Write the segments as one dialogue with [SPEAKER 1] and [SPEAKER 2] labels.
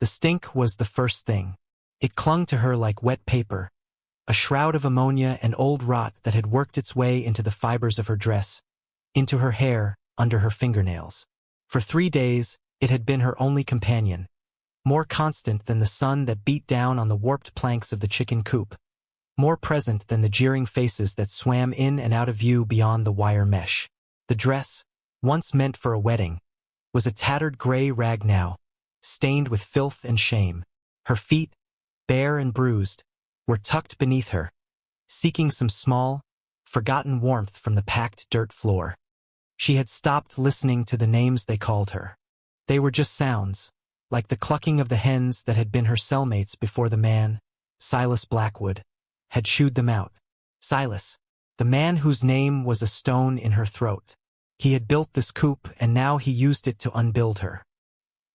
[SPEAKER 1] The stink was the first thing. It clung to her like wet paper, a shroud of ammonia and old rot that had worked its way into the fibers of her dress, into her hair, under her fingernails. For 3 days, it had been her only companion, more constant than the sun that beat down on the warped planks of the chicken coop, more present than the jeering faces that swam in and out of view beyond the wire mesh. The dress, once meant for a wedding, was a tattered gray rag now, stained with filth and shame. Her feet, bare and bruised, were tucked beneath her, seeking some small, forgotten warmth from the packed dirt floor. She had stopped listening to the names they called her. They were just sounds, like the clucking of the hens that had been her cellmates before the man, Silas Blackwood, had shooed them out. Silas, the man whose name was a stone in her throat. He had built this coop and now he used it to unbuild her.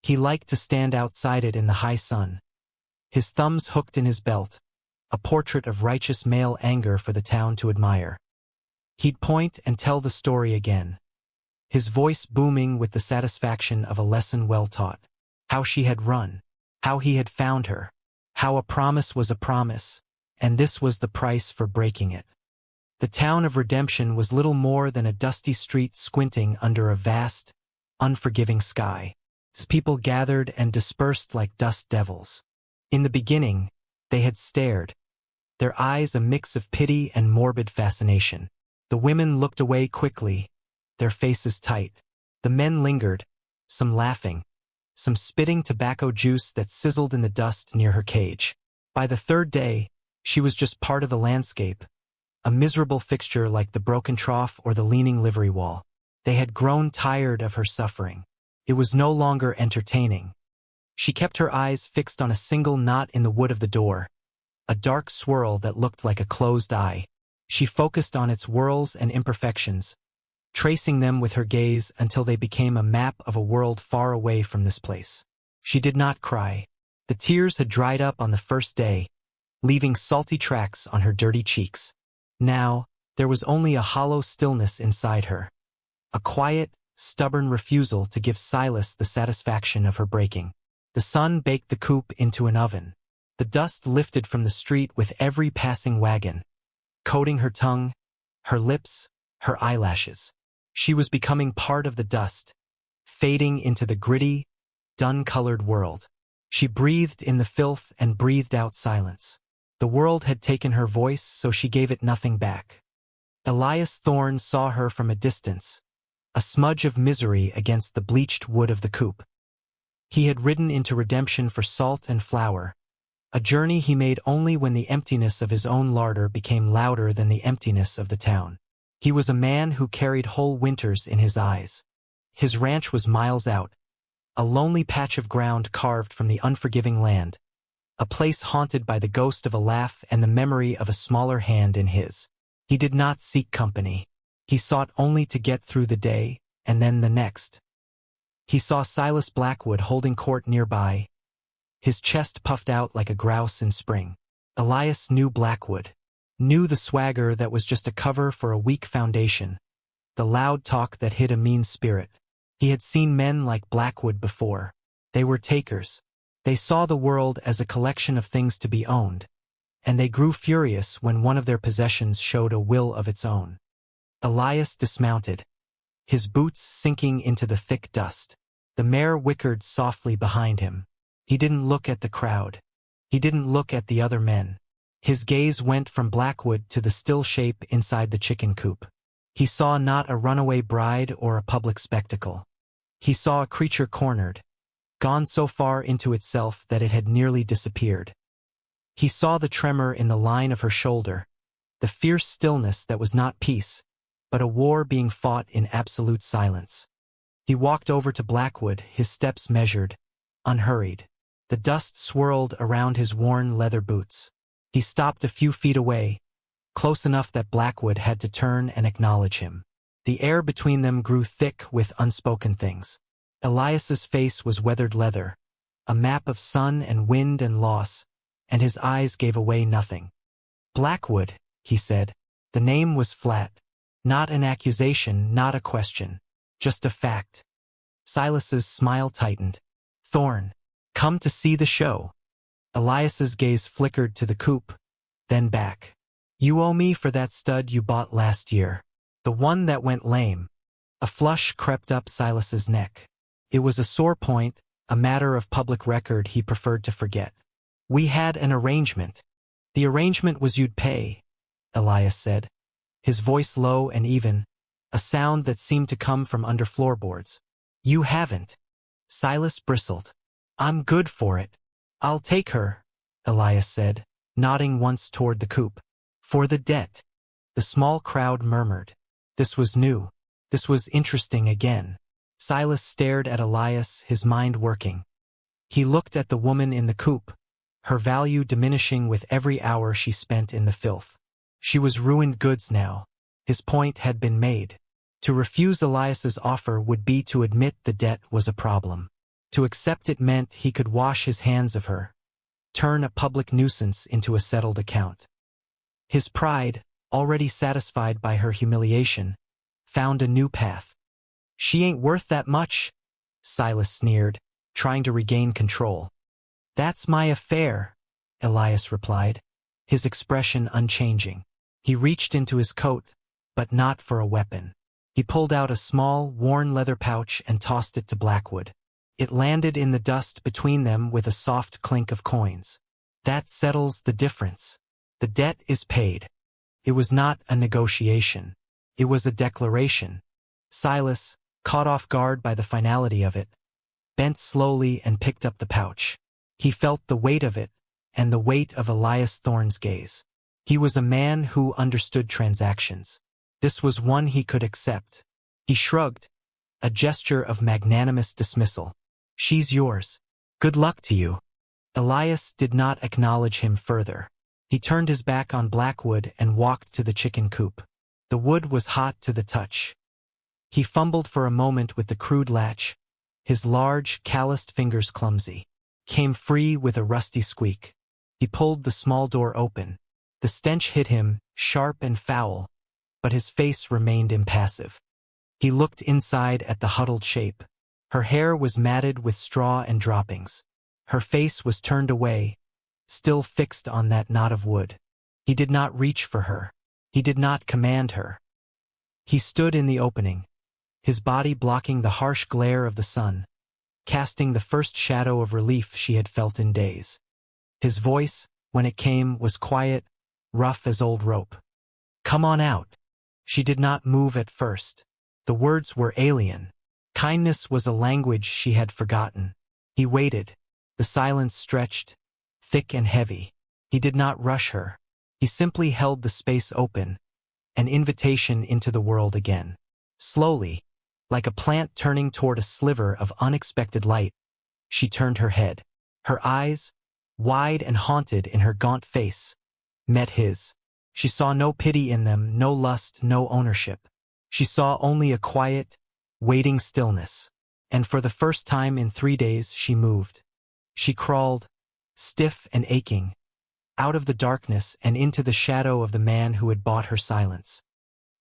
[SPEAKER 1] He liked to stand outside it in the high sun, his thumbs hooked in his belt, a portrait of righteous male anger for the town to admire. He'd point and tell the story again, his voice booming with the satisfaction of a lesson well taught. How she had run, how he had found her, how a promise was a promise, and this was the price for breaking it. The town of Redemption was little more than a dusty street squinting under a vast, unforgiving sky. People gathered and dispersed like dust devils. In the beginning, they had stared, their eyes a mix of pity and morbid fascination. The women looked away quickly, their faces tight. The men lingered, some laughing, some spitting tobacco juice that sizzled in the dust near her cage. By the 3rd day, she was just part of the landscape, a miserable fixture like the broken trough or the leaning livery wall. They had grown tired of her suffering. It was no longer entertaining. She kept her eyes fixed on a single knot in the wood of the door, a dark swirl that looked like a closed eye. She focused on its whorls and imperfections, tracing them with her gaze until they became a map of a world far away from this place. She did not cry. The tears had dried up on the first day, leaving salty tracks on her dirty cheeks. Now, there was only a hollow stillness inside her, a quiet, stubborn refusal to give Silas the satisfaction of her breaking. The sun baked the coop into an oven. The dust lifted from the street with every passing wagon, coating her tongue, her lips, her eyelashes. She was becoming part of the dust, fading into the gritty, dun-colored world. She breathed in the filth and breathed out silence. The world had taken her voice, so she gave it nothing back. Elias Thorne saw her from a distance, a smudge of misery against the bleached wood of the coop. He had ridden into Redemption for salt and flour, a journey he made only when the emptiness of his own larder became louder than the emptiness of the town. He was a man who carried whole winters in his eyes. His ranch was miles out, a lonely patch of ground carved from the unforgiving land, a place haunted by the ghost of a laugh and the memory of a smaller hand in his. He did not seek company. He sought only to get through the day, and then the next. He saw Silas Blackwood holding court nearby, his chest puffed out like a grouse in spring. Elias knew Blackwood, knew the swagger that was just a cover for a weak foundation, the loud talk that hid a mean spirit. He had seen men like Blackwood before. They were takers. They saw the world as a collection of things to be owned, and they grew furious when one of their possessions showed a will of its own. Elias dismounted, his boots sinking into the thick dust. The mare whickered softly behind him. He didn't look at the crowd. He didn't look at the other men. His gaze went from Blackwood to the still shape inside the chicken coop. He saw not a runaway bride or a public spectacle. He saw a creature cornered, gone so far into itself that it had nearly disappeared. He saw the tremor in the line of her shoulder, the fierce stillness that was not peace, but a war being fought in absolute silence. He walked over to Blackwood, his steps measured, unhurried. The dust swirled around his worn leather boots. He stopped a few feet away, close enough that Blackwood had to turn and acknowledge him. The air between them grew thick with unspoken things. Elias's face was weathered leather, a map of sun and wind and loss, and his eyes gave away nothing. Blackwood, he said. The name was flat. Not an accusation, not a question. Just a fact. Silas's smile tightened. Thorne. Come to see the show. Elias's gaze flickered to the Coop, then back. You owe me for that stud you bought last year. The one that went lame. A flush crept up Silas's neck. It was a sore point, a matter of public record he preferred to forget. We had an arrangement. The arrangement was you'd pay, Elias said, his voice low and even, a sound that seemed to come from under floorboards. You haven't. Silas bristled. I'm good for it. I'll take her, Elias said, nodding once toward the Coop. For the debt. The small crowd murmured. This was new. This was interesting again. Silas stared at Elias, his mind working. He looked at the woman in the Coop, her value diminishing with every hour she spent in the filth. She was ruined goods now. His point had been made. To refuse Elias's offer would be to admit the debt was a problem. To accept it meant he could wash his hands of her, turn a public nuisance into a settled account. His pride, already satisfied by her humiliation, found a new path. She ain't worth that much, Silas sneered, trying to regain control. That's my affair, Elias replied, his expression unchanging. He reached into his coat, but not for a weapon. He pulled out a small, worn leather pouch and tossed it to Blackwood. It landed in the dust between them with a soft clink of coins. That settles the difference. The debt is paid. It was not a negotiation. It was a declaration. Silas, caught off guard by the finality of it, bent slowly and picked up the pouch. He felt the weight of it, and the weight of Elias Thorne's gaze. He was a man who understood transactions. This was one he could accept. He shrugged, a gesture of magnanimous dismissal. She's yours. Good luck to you. Elias did not acknowledge him further. He turned his back on Blackwood and walked to the chicken coop. The wood was hot to the touch. He fumbled for a moment with the crude latch, his large, calloused fingers clumsy. Came free with a rusty squeak. He pulled the small door open. The stench hit him, sharp and foul, but his face remained impassive. He looked inside at the huddled shape. Her hair was matted with straw and droppings. Her face was turned away, still fixed on that knot of wood. He did not reach for her. He did not command her. He stood in the opening, his body blocking the harsh glare of the sun, casting the first shadow of relief she had felt in days. His voice, when it came, was quiet, rough as old rope. Come on out. She did not move at first. The words were alien. Kindness was a language she had forgotten. He waited. The silence stretched, thick and heavy. He did not rush her. He simply held the space open, an invitation into the world again. Slowly, like a plant turning toward a sliver of unexpected light, she turned her head. Her eyes, wide and haunted in her gaunt face, met his. She saw no pity in them, no lust, no ownership. She saw only a quiet, waiting stillness. And for the first time in 3 days she moved. She crawled, stiff and aching, out of the darkness and into the shadow of the man who had bought her silence.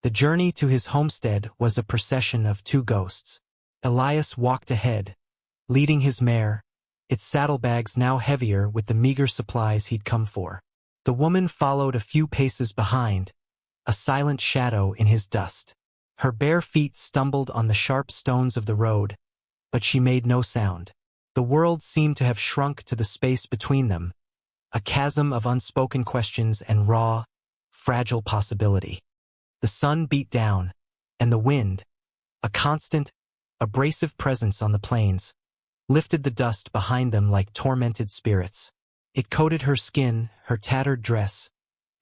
[SPEAKER 1] The journey to his homestead was a procession of two ghosts. Elias walked ahead, leading his mare, its saddlebags now heavier with the meager supplies he'd come for. The woman followed a few paces behind, a silent shadow in his dust. Her bare feet stumbled on the sharp stones of the road, but she made no sound. The world seemed to have shrunk to the space between them, a chasm of unspoken questions and raw, fragile possibility. The sun beat down, and the wind, a constant, abrasive presence on the plains, lifted the dust behind them like tormented spirits. It coated her skin, her tattered dress,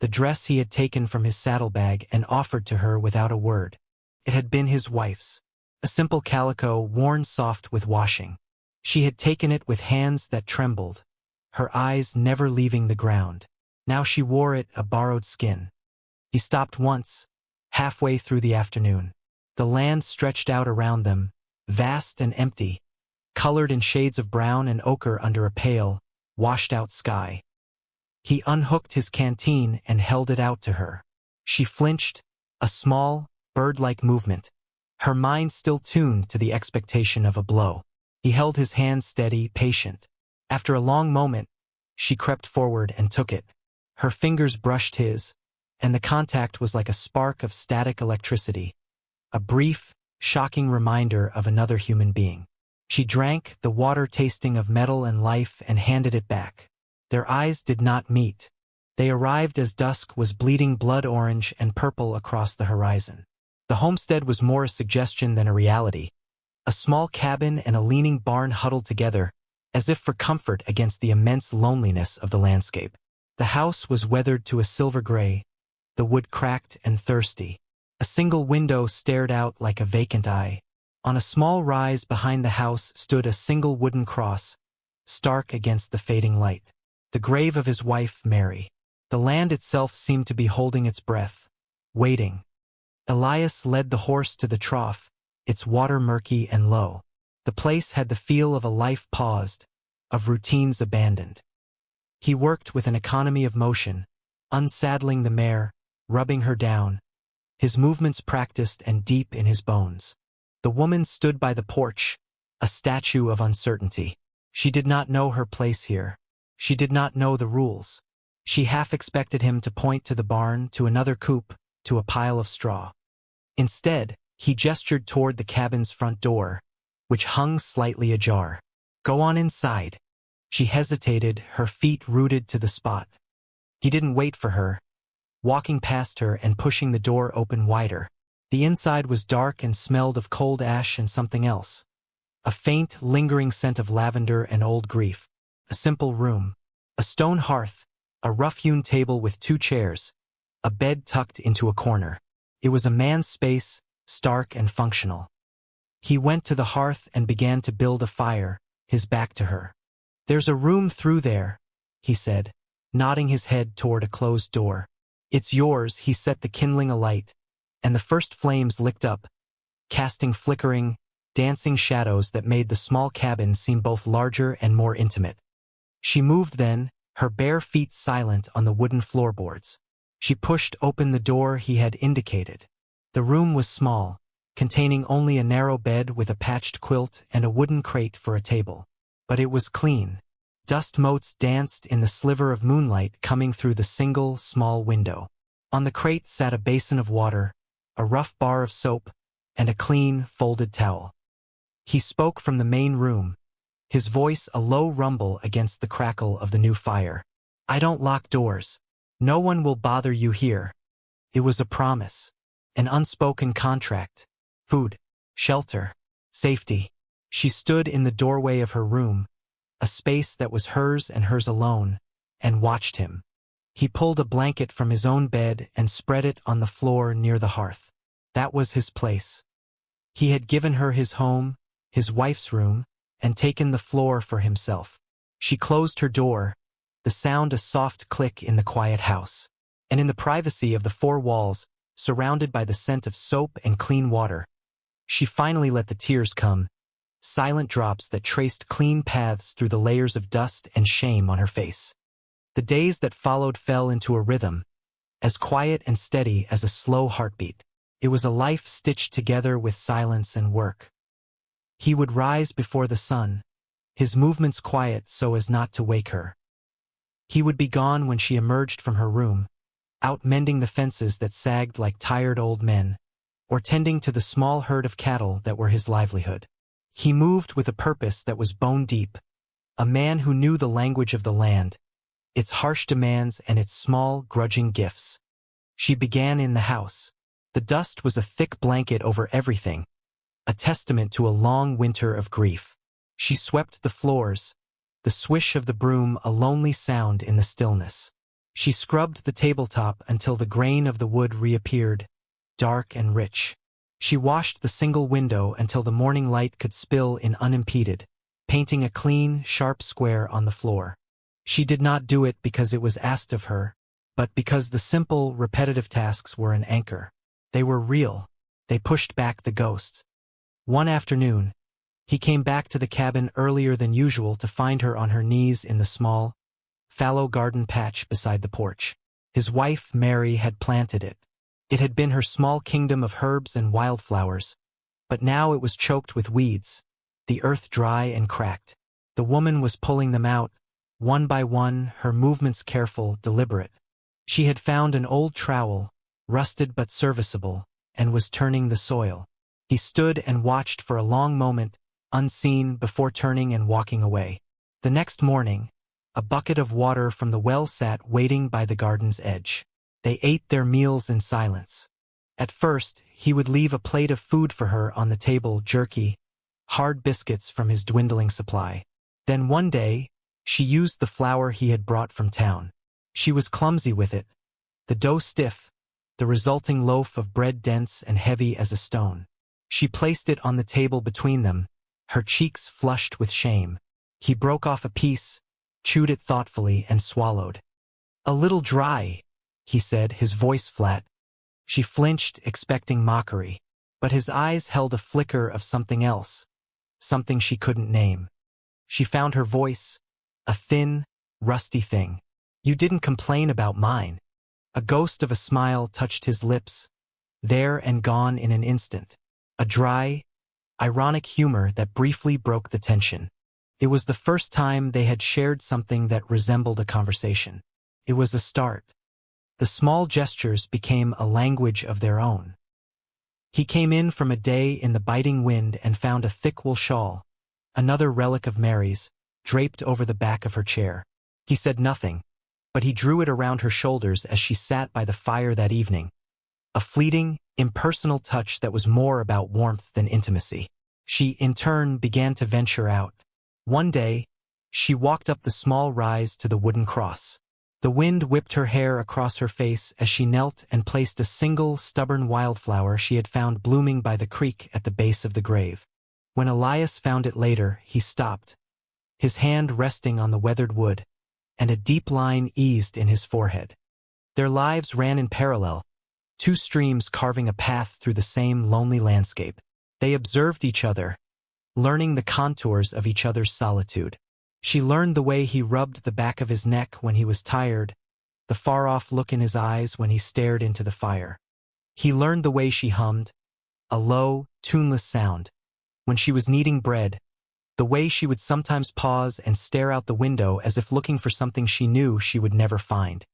[SPEAKER 1] the dress he had taken from his saddlebag and offered to her without a word. It had been his wife's, a simple calico worn soft with washing. She had taken it with hands that trembled, her eyes never leaving the ground. Now she wore it, a borrowed skin. He stopped once, halfway through the afternoon. The land stretched out around them, vast and empty, colored in shades of brown and ochre under a pale, washed-out sky. He unhooked his canteen and held it out to her. She flinched, a small, bird-like movement, her mind still tuned to the expectation of a blow. He held his hand steady, patient. After a long moment, she crept forward and took it. Her fingers brushed his, and the contact was like a spark of static electricity, a brief, shocking reminder of another human being. She drank, the water tasting of metal and life, and handed it back. Their eyes did not meet. They arrived as dusk was bleeding blood orange and purple across the horizon. The homestead was more a suggestion than a reality. A small cabin and a leaning barn huddled together, as if for comfort against the immense loneliness of the landscape. The house was weathered to a silver gray, the wood cracked and thirsty. A single window stared out like a vacant eye. On a small rise behind the house stood a single wooden cross, stark against the fading light. The grave of his wife, Mary. The land itself seemed to be holding its breath, waiting. Elias led the horse to the trough, its water murky and low. The place had the feel of a life paused, of routines abandoned. He worked with an economy of motion, unsaddling the mare, rubbing her down, his movements practiced and deep in his bones. The woman stood by the porch, a statue of uncertainty. She did not know her place here. She did not know the rules. She half expected him to point to the barn, to another coop, to a pile of straw. Instead, he gestured toward the cabin's front door, which hung slightly ajar. "Go on inside." She hesitated, her feet rooted to the spot. He didn't wait for her, walking past her and pushing the door open wider. The inside was dark and smelled of cold ash and something else. A faint, lingering scent of lavender and old grief. A simple room. A stone hearth, a rough-hewn table with 2 chairs, a bed tucked into a corner. It was a man's space, stark and functional. He went to the hearth and began to build a fire, his back to her. "There's a room through there," he said, nodding his head toward a closed door. "It's yours." He set the kindling alight, and the first flames licked up, casting flickering, dancing shadows that made the small cabin seem both larger and more intimate. She moved then, her bare feet silent on the wooden floorboards. She pushed open the door he had indicated. The room was small, containing only a narrow bed with a patched quilt and a wooden crate for a table. But it was clean. Dust motes danced in the sliver of moonlight coming through the single, small window. On the crate sat a basin of water, a rough bar of soap, and a clean, folded towel. He spoke from the main room, his voice a low rumble against the crackle of the new fire. "I don't lock doors. No one will bother you here." It was a promise, an unspoken contract. Food, shelter, safety. She stood in the doorway of her room, a space that was hers and hers alone, and watched him. He pulled a blanket from his own bed and spread it on the floor near the hearth. That was his place. He had given her his home, his wife's room, and taken the floor for himself. She closed her door, the sound a soft click in the quiet house. And in the privacy of the 4 walls, surrounded by the scent of soap and clean water, she finally let the tears come, silent drops that traced clean paths through the layers of dust and shame on her face. The days that followed fell into a rhythm, as quiet and steady as a slow heartbeat. It was a life stitched together with silence and work. He would rise before the sun, his movements quiet so as not to wake her. He would be gone when she emerged from her room, out mending the fences that sagged like tired old men, or tending to the small herd of cattle that were his livelihood. He moved with a purpose that was bone deep, a man who knew the language of the land, its harsh demands and its small, grudging gifts. She began in the house. The dust was a thick blanket over everything, a testament to a long winter of grief. She swept the floors, the swish of the broom a lonely sound in the stillness. She scrubbed the tabletop until the grain of the wood reappeared, dark and rich. She washed the single window until the morning light could spill in unimpeded, painting a clean, sharp square on the floor. She did not do it because it was asked of her, but because the simple, repetitive tasks were an anchor. They were real. They pushed back the ghosts. One afternoon, he came back to the cabin earlier than usual to find her on her knees in the small, fallow garden patch beside the porch. His wife, Mary, had planted it. It had been her small kingdom of herbs and wildflowers, but now it was choked with weeds, the earth dry and cracked. The woman was pulling them out, one by one, her movements careful, deliberate. She had found an old trowel, rusted but serviceable, and was turning the soil. He stood and watched for a long moment, unseen, before turning and walking away. The next morning, a bucket of water from the well sat waiting by the garden's edge. They ate their meals in silence. At first, he would leave a plate of food for her on the table, jerky, hard biscuits from his dwindling supply. Then one day, she used the flour he had brought from town. She was clumsy with it, the dough stiff, the resulting loaf of bread dense and heavy as a stone. She placed it on the table between them, her cheeks flushed with shame. He broke off a piece, chewed it thoughtfully, and swallowed. "A little dry," he said, his voice flat. She flinched, expecting mockery, but his eyes held a flicker of something else, something she couldn't name. She found her voice, a thin, rusty thing. "You didn't complain about mine." A ghost of a smile touched his lips, there and gone in an instant. A dry, ironic humor that briefly broke the tension. It was the first time they had shared something that resembled a conversation. It was a start. The small gestures became a language of their own. He came in from a day in the biting wind and found a thick wool shawl, another relic of Mary's, draped over the back of her chair. He said nothing, but he drew it around her shoulders as she sat by the fire that evening. A fleeting, impersonal touch that was more about warmth than intimacy. She, in turn, began to venture out. One day, she walked up the small rise to the wooden cross. The wind whipped her hair across her face as she knelt and placed a single, stubborn wildflower she had found blooming by the creek at the base of the grave. When Elias found it later, he stopped, his hand resting on the weathered wood, and a deep line eased in his forehead. Their lives ran in parallel, two streams carving a path through the same lonely landscape. They observed each other, learning the contours of each other's solitude. She learned the way he rubbed the back of his neck when he was tired, the far-off look in his eyes when he stared into the fire. He learned the way she hummed, a low, tuneless sound, when she was kneading bread, the way she would sometimes pause and stare out the window as if looking for something she knew she would never find.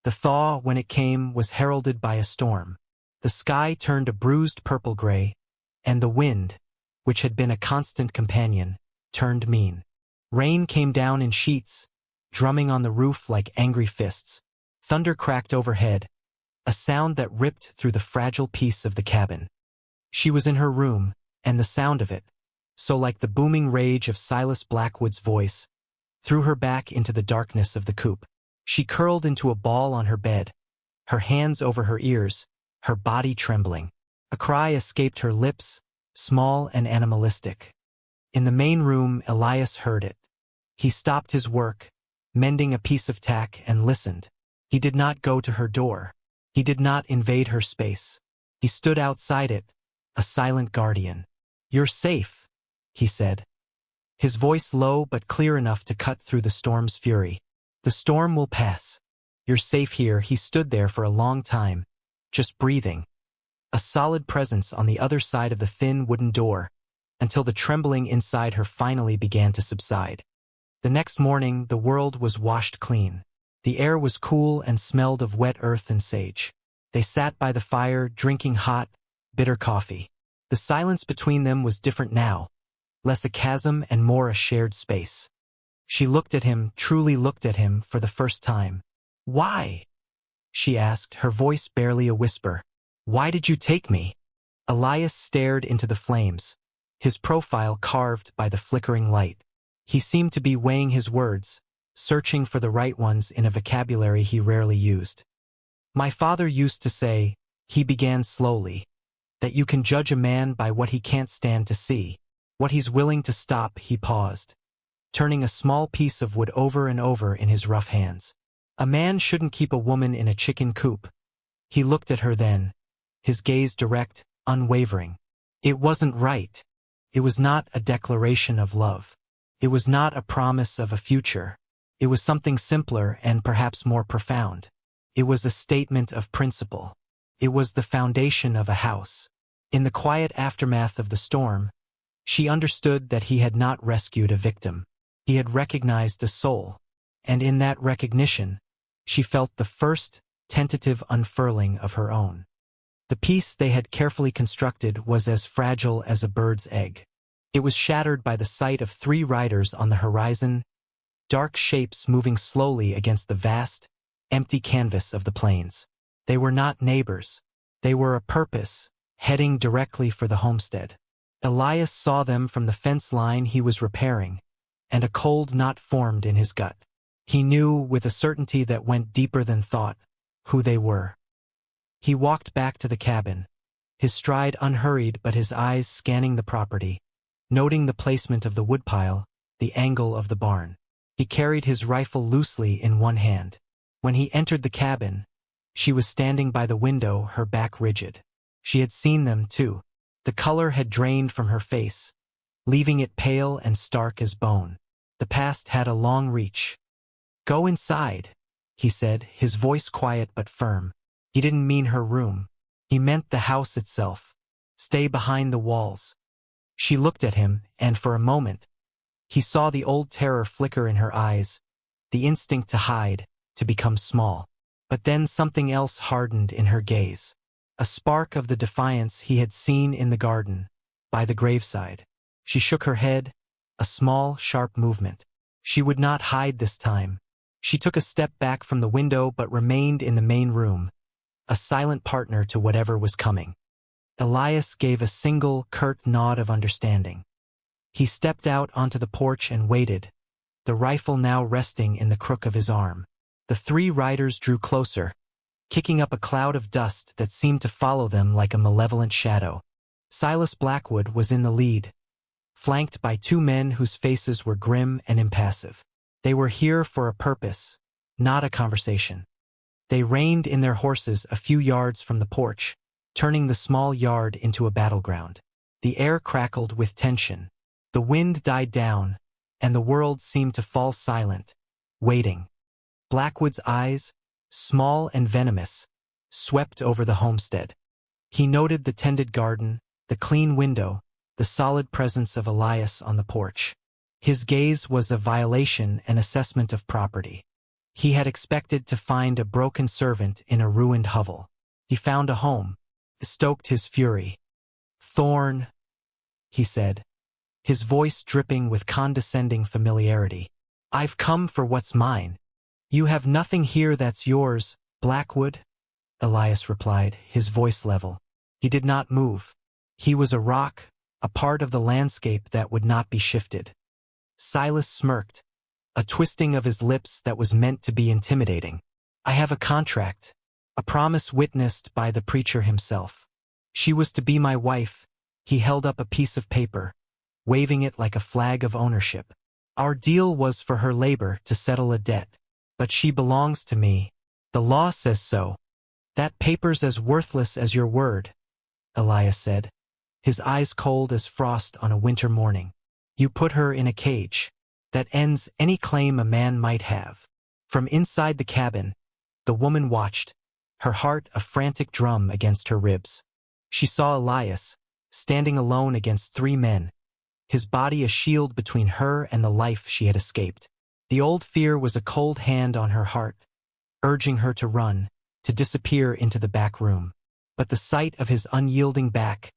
[SPEAKER 1] The thaw, when it came, was heralded by a storm. The sky turned a bruised purple-gray, and the wind, which had been a constant companion, turned mean. Rain came down in sheets, drumming on the roof like angry fists. Thunder cracked overhead, a sound that ripped through the fragile peace of the cabin. She was in her room, and the sound of it, so like the booming rage of Silas Blackwood's voice, threw her back into the darkness of the coop. She curled into a ball on her bed, her hands over her ears, her body trembling. A cry escaped her lips, small and animalistic. In the main room, Elias heard it. He stopped his work, mending a piece of tack, and listened. He did not go to her door. He did not invade her space. He stood outside it, a silent guardian. "You're safe," he said, his voice low but clear enough to cut through the storm's fury. "The storm will pass. You're safe here." He stood there for a long time, just breathing, a solid presence on the other side of the thin wooden door, until the trembling inside her finally began to subside. The next morning, the world was washed clean. The air was cool and smelled of wet earth and sage. They sat by the fire, drinking hot, bitter coffee. The silence between them was different now, less a chasm and more a shared space. She looked at him, truly looked at him, for the first time. "Why?" she asked, her voice barely a whisper. "Why did you take me?" Elias stared into the flames, his profile carved by the flickering light. He seemed to be weighing his words, searching for the right ones in a vocabulary he rarely used. "My father used to say," he began slowly, "that you can judge a man by what he can't stand to see, what he's willing to stop." He paused, turning a small piece of wood over and over in his rough hands. "A man shouldn't keep a woman in a chicken coop." He looked at her then, his gaze direct, unwavering. It wasn't right. It was not a declaration of love. It was not a promise of a future. It was something simpler and perhaps more profound. It was a statement of principle. It was the foundation of a house. In the quiet aftermath of the storm, she understood that he had not rescued a victim. He had recognized a soul, and in that recognition, she felt the first tentative unfurling of her own. The peace they had carefully constructed was as fragile as a bird's egg. It was shattered by the sight of 3 riders on the horizon, dark shapes moving slowly against the vast, empty canvas of the plains. They were not neighbors. They were a purpose, heading directly for the homestead. Elias saw them from the fence line he was repairing, and a cold knot formed in his gut. He knew, with a certainty that went deeper than thought, who they were. He walked back to the cabin, his stride unhurried but his eyes scanning the property, noting the placement of the woodpile, the angle of the barn. He carried his rifle loosely in one hand. When he entered the cabin, she was standing by the window, her back rigid. She had seen them, too. The color had drained from her face, leaving it pale and stark as bone. The past had a long reach. "Go inside," he said, his voice quiet but firm. He didn't mean her room. He meant the house itself. "Stay behind the walls." She looked at him, and for a moment, he saw the old terror flicker in her eyes, the instinct to hide, to become small. But then something else hardened in her gaze. A spark of the defiance he had seen in the garden, by the graveside. She shook her head, a small, sharp movement. She would not hide this time. She took a step back from the window but remained in the main room, a silent partner to whatever was coming. Elias gave a single, curt nod of understanding. He stepped out onto the porch and waited, the rifle now resting in the crook of his arm. The 3 riders drew closer, kicking up a cloud of dust that seemed to follow them like a malevolent shadow. Silas Blackwood was in the lead, flanked by 2 men whose faces were grim and impassive. They were here for a purpose, not a conversation. They reined in their horses a few yards from the porch, turning the small yard into a battleground. The air crackled with tension. The wind died down, and the world seemed to fall silent, waiting. Blackwood's eyes, small and venomous, swept over the homestead. He noted the tended garden, the clean window, the solid presence of Elias on the porch. His gaze was a violation and assessment of property. He had expected to find a broken servant in a ruined hovel. He found a home, stoked his fury. "Thorn," he said, his voice dripping with condescending familiarity. "I've come for what's mine." "You have nothing here that's yours, Blackwood," Elias replied, his voice level. He did not move. He was a rock, a part of the landscape that would not be shifted. Silas smirked, a twisting of his lips that was meant to be intimidating. "I have a contract, a promise witnessed by the preacher himself. She was to be my wife." He held up a piece of paper, waving it like a flag of ownership. "Our deal was for her labor to settle a debt. But she belongs to me. The law says so." "That paper's as worthless as your word," Elias said, his eyes cold as frost on a winter morning. "You put her in a cage. That ends any claim a man might have." From inside the cabin, the woman watched, her heart a frantic drum against her ribs. She saw Elias, standing alone against 3 men, his body a shield between her and the life she had escaped. The old fear was a cold hand on her heart, urging her to run, to disappear into the back room. But the sight of his unyielding back,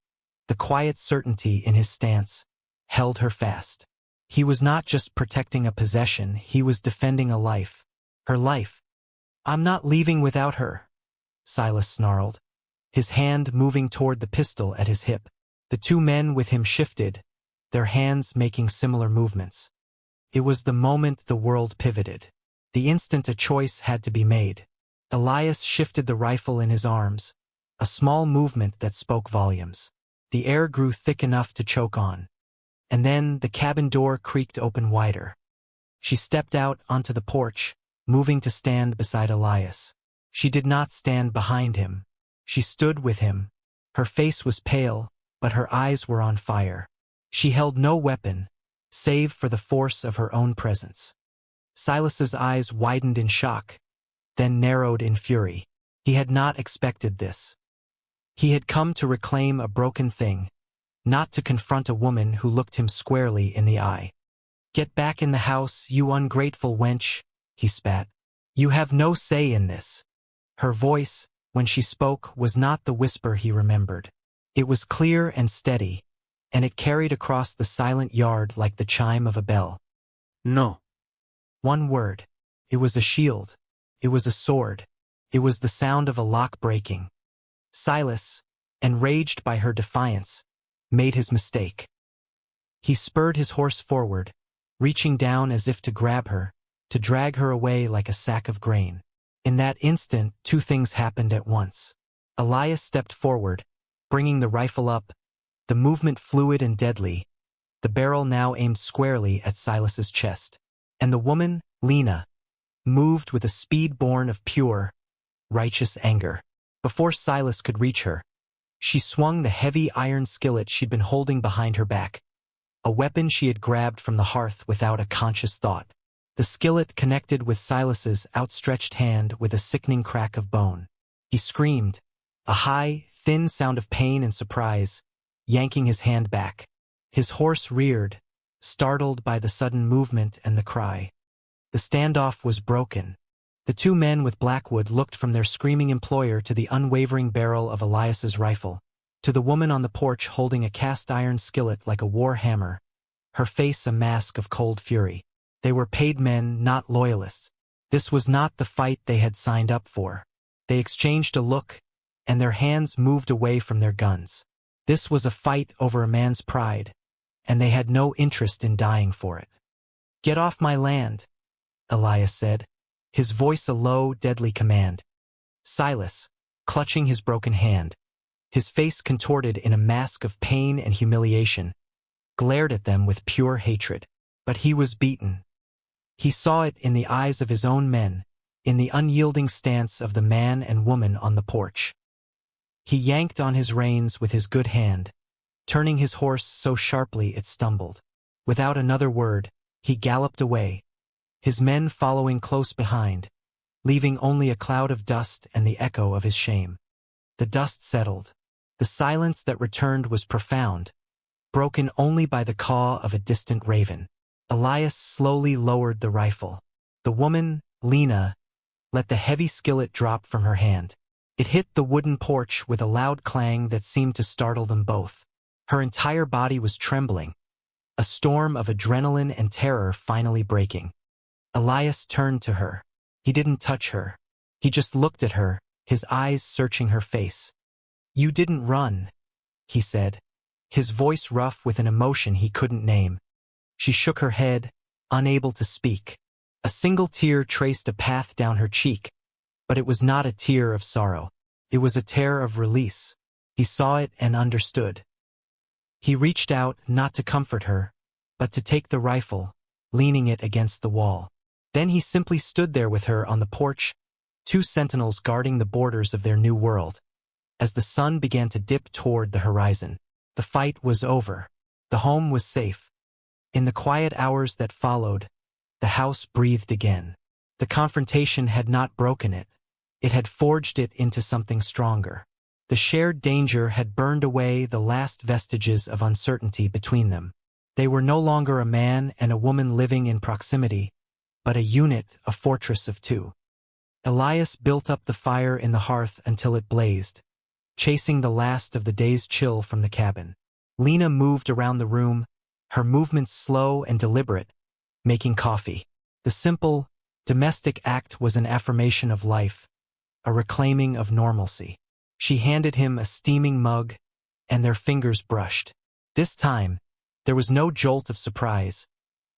[SPEAKER 1] the quiet certainty in his stance, held her fast. He was not just protecting a possession, he was defending a life. Her life. "I'm not leaving without her," Silas snarled, his hand moving toward the pistol at his hip. The 2 men with him shifted, their hands making similar movements. It was the moment the world pivoted. The instant a choice had to be made. Elias shifted the rifle in his arms, a small movement that spoke volumes. The air grew thick enough to choke on. And then the cabin door creaked open wider. She stepped out onto the porch, moving to stand beside Elias. She did not stand behind him. She stood with him. Her face was pale, but her eyes were on fire. She held no weapon, save for the force of her own presence. Silas's eyes widened in shock, then narrowed in fury. He had not expected this. He had come to reclaim a broken thing, not to confront a woman who looked him squarely in the eye. "Get back in the house, you ungrateful wench," he spat. "You have no say in this." Her voice, when she spoke, was not the whisper he remembered. It was clear and steady, and it carried across the silent yard like the chime of a bell.
[SPEAKER 2] No.
[SPEAKER 1] One word. It was a shield. It was a sword. It was the sound of a lock breaking. Silas, enraged by her defiance, made his mistake. He spurred his horse forward, reaching down as if to grab her, to drag her away like a sack of grain. In that instant, two things happened at once. Elias stepped forward, bringing the rifle up, the movement fluid and deadly, the barrel now aimed squarely at Silas's chest. And the woman, Lena, moved with a speed born of pure, righteous anger. Before Silas could reach her, she swung the heavy iron skillet she'd been holding behind her back, a weapon she had grabbed from the hearth without a conscious thought. The skillet connected with Silas's outstretched hand with a sickening crack of bone. He screamed, a high, thin sound of pain and surprise, yanking his hand back. His horse reared, startled by the sudden movement and the cry. The standoff was broken. The two men with Blackwood looked from their screaming employer to the unwavering barrel of Elias's rifle, to the woman on the porch holding a cast-iron skillet like a war hammer, her face a mask of cold fury. They were paid men, not loyalists. This was not the fight they had signed up for. They exchanged a look, and their hands moved away from their guns. This was a fight over a man's pride, and they had no interest in dying for it. "Get off my land," Elias said, his voice a low, deadly command. Silas, clutching his broken hand, his face contorted in a mask of pain and humiliation, glared at them with pure hatred. But he was beaten. He saw it in the eyes of his own men, in the unyielding stance of the man and woman on the porch. He yanked on his reins with his good hand, turning his horse so sharply it stumbled. Without another word, he galloped away, his men following close behind, leaving only a cloud of dust and the echo of his shame. The dust settled. The silence that returned was profound, broken only by the caw of a distant raven. Elias slowly lowered the rifle. The woman, Lena, let the heavy skillet drop from her hand. It hit the wooden porch with a loud clang that seemed to startle them both. Her entire body was trembling, a storm of adrenaline and terror finally breaking. Elias turned to her. He didn't touch her. He just looked at her, his eyes searching her face. "You didn't run," he said, his voice rough with an emotion he couldn't name. She shook her head, unable to speak. A single tear traced a path down her cheek, but it was not a tear of sorrow. It was a tear of release. He saw it and understood. He reached out not to comfort her, but to take the rifle, leaning it against the wall. Then he simply stood there with her on the porch, two sentinels guarding the borders of their new world. As the sun began to dip toward the horizon, the fight was over. The home was safe. In the quiet hours that followed, the house breathed again. The confrontation had not broken it. It had forged it into something stronger. The shared danger had burned away the last vestiges of uncertainty between them. They were no longer a man and a woman living in proximity, but a unit, a fortress of two. Elias built up the fire in the hearth until it blazed, chasing the last of the day's chill from the cabin. Lena moved around the room, her movements slow and deliberate, making coffee. The simple, domestic act was an affirmation of life, a reclaiming of normalcy. She handed him a steaming mug, and their fingers brushed. This time, there was no jolt of surprise,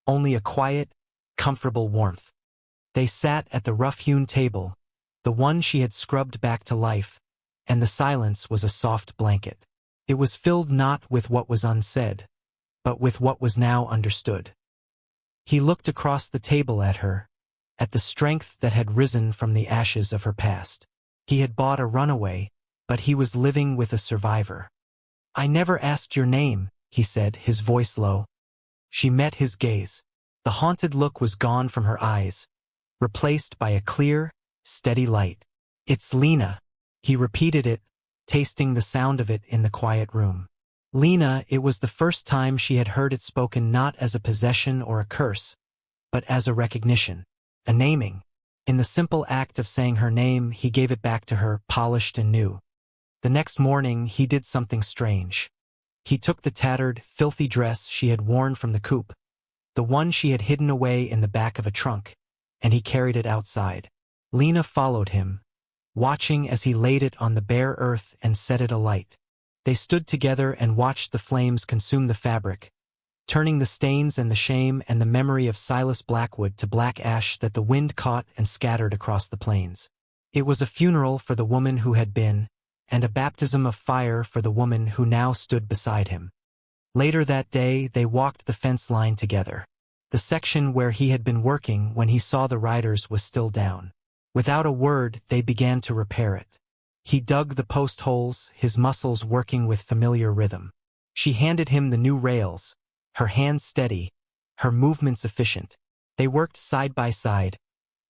[SPEAKER 1] only a quiet, comfortable warmth. They sat at the rough-hewn table, the one she had scrubbed back to life, and the silence was a soft blanket. It was filled not with what was unsaid, but with what was now understood. He looked across the table at her, at the strength that had risen from the ashes of her past. He had bought a runaway, but he was living with a survivor. "I never asked your name," he said, his voice low. She met his gaze. The haunted look was gone from her eyes, replaced by a clear, steady light. "It's Lena." He repeated it, tasting the sound of it in the quiet room. Lena, it was the first time she had heard it spoken not as a possession or a curse, but as a recognition, a naming. In the simple act of saying her name, he gave it back to her, polished and new. The next morning, he did something strange. He took the tattered, filthy dress she had worn from the coop, the one she had hidden away in the back of a trunk, and he carried it outside. Lena followed him, watching as he laid it on the bare earth and set it alight. They stood together and watched the flames consume the fabric, turning the stains and the shame and the memory of Silas Blackwood to black ash that the wind caught and scattered across the plains. It was a funeral for the woman who had been, and a baptism of fire for the woman who now stood beside him. Later that day, they walked the fence line together. The section where he had been working when he saw the riders was still down. Without a word, they began to repair it. He dug the post holes, his muscles working with familiar rhythm. She handed him the new rails, her hands steady, her movements efficient. They worked side by side,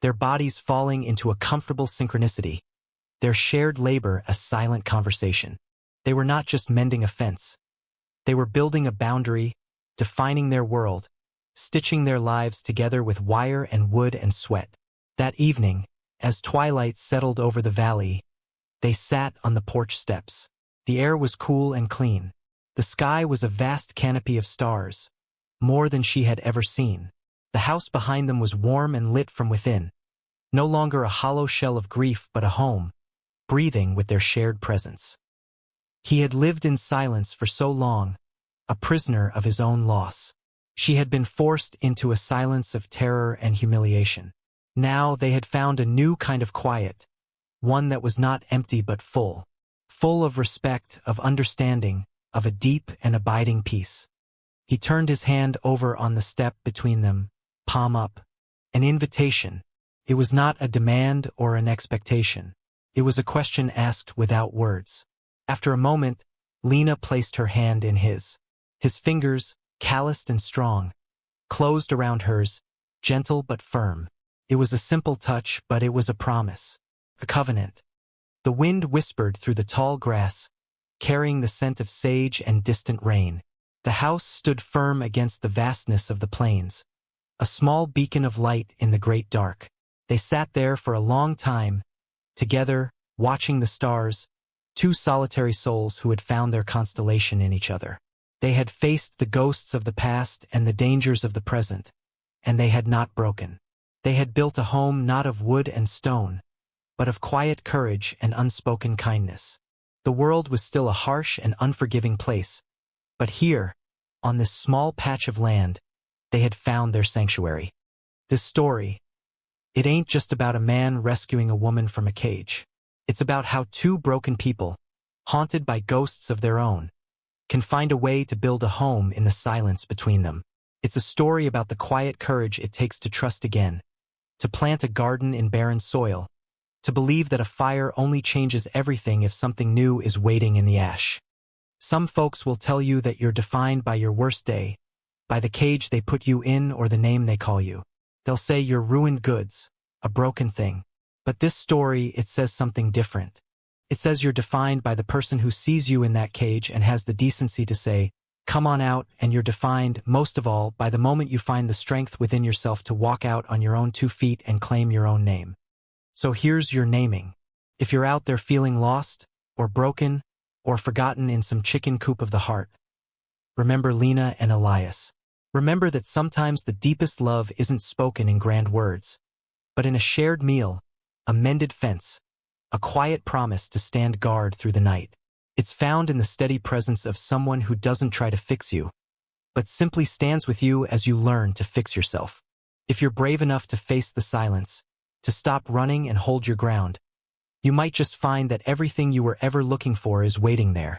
[SPEAKER 1] their bodies falling into a comfortable synchronicity, their shared labor a silent conversation. They were not just mending a fence. They were building a boundary, defining their world, stitching their lives together with wire and wood and sweat. That evening, as twilight settled over the valley, they sat on the porch steps. The air was cool and clean. The sky was a vast canopy of stars, more than she had ever seen. The house behind them was warm and lit from within, no longer a hollow shell of grief but a home, breathing with their shared presence. He had lived in silence for so long, a prisoner of his own loss. She had been forced into a silence of terror and humiliation. Now they had found a new kind of quiet, one that was not empty but full of respect, of understanding, of a deep and abiding peace. He turned his hand over on the step between them, palm up. An invitation. It was not a demand or an expectation. It was a question asked without words. After a moment, Lena placed her hand in his. His fingers, calloused and strong, closed around hers, gentle but firm. It was a simple touch, but it was a promise, a covenant. The wind whispered through the tall grass, carrying the scent of sage and distant rain. The house stood firm against the vastness of the plains, a small beacon of light in the great dark. They sat there for a long time, together, watching the stars, two solitary souls who had found their constellation in each other. They had faced the ghosts of the past and the dangers of the present, and they had not broken. They had built a home not of wood and stone, but of quiet courage and unspoken kindness. The world was still a harsh and unforgiving place, but here, on this small patch of land, they had found their sanctuary. This story, it ain't just about a man rescuing a woman from a cage. It's about how two broken people, haunted by ghosts of their own, can find a way to build a home in the silence between them. It's a story about the quiet courage it takes to trust again, to plant a garden in barren soil, to believe that a fire only changes everything if something new is waiting in the ash. Some folks will tell you that you're defined by your worst day, by the cage they put you in or the name they call you. They'll say you're ruined goods, a broken thing. But this story, it says something different. It says you're defined by the person who sees you in that cage and has the decency to say, come on out, and you're defined, most of all, by the moment you find the strength within yourself to walk out on your own 2 feet and claim your own name. So here's your naming. If you're out there feeling lost, or broken, or forgotten in some chicken coop of the heart, remember Lena and Elias. Remember that sometimes the deepest love isn't spoken in grand words, but in a shared meal, a mended fence, a quiet promise to stand guard through the night. It's found in the steady presence of someone who doesn't try to fix you, but simply stands with you as you learn to fix yourself. If you're brave enough to face the silence, to stop running and hold your ground, you might just find that everything you were ever looking for is waiting there,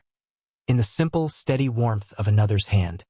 [SPEAKER 1] in the simple, steady warmth of another's hand.